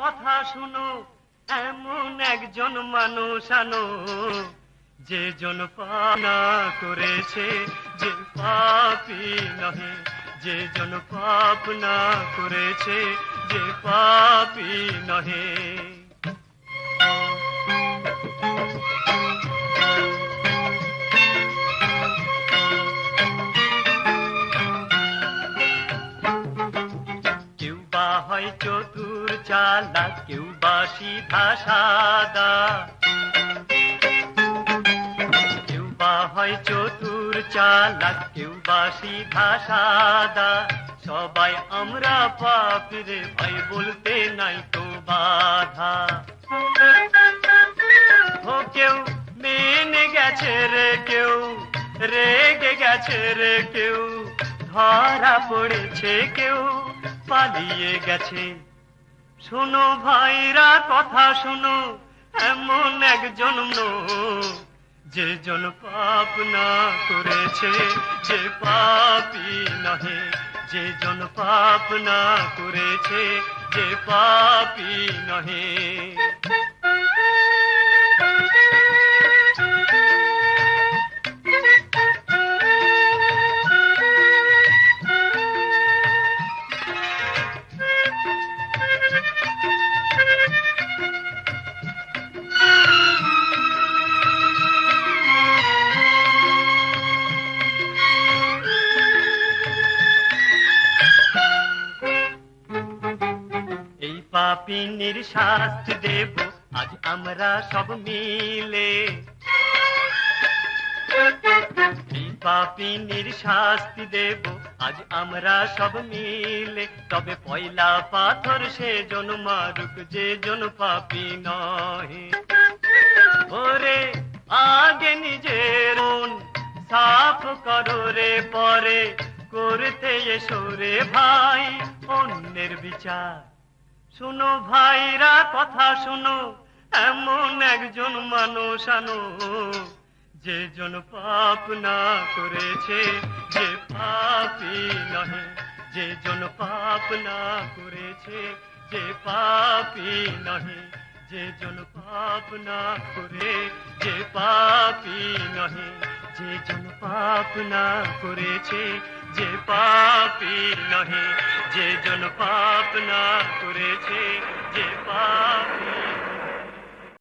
কথা শুনো, এমন একজন মানুষ আনো, যে জন পানা করেছে, যে পাপী নহে, যে জন পাপ না করেছে, যে পাপী নহে। কেউ বা হয় চতুর চালাক, কেউ বা সিধা সাদা, কেউ বা হয় চতুর চালাক, কেউ বা সিধা সাদা, সবাই আমরা পাপী রে ভাই, বলতে নাই তো বাধা। ও কেউ মেনে গেছে রে, কেউ রেগে গেছে রে, কেউ ধরা পড়েছে, কেউ পালিয়ে গেছে। শোনো ভাইরা কথা শোনো, এমন একজন যে জন পাপ না করেছে, যে পাপী নহে, যে জন পাপ না করেছে, যে পাপী নহে। এই পাপিনীর শাস্তি দেব আজ আমরা সব মিলে, এই পাপিনীর শাস্তি দেব আজ আমরা সব মিলে। তবে পয়লা পাথর সে জন মারুক, যে জন পাপী নহে। ওরে আগে নিজের মন সাফ করো রে, পরে করতে এসো রে ভাই অন্যের বিচার। শুনো ভাইরা কথা শুনো, এমন একজন মানুষ আনো, যে জন পাপ না করেছে, যে পাপী নহে, যে জন পাপ না করেছে, যে পাপী নহে, যে জন পাপ না করে, যে পাপী নহে, যে জন পাপ না করেছে, যে পাপী নহে, যে জন পাপ না করেছে, যে পাপী।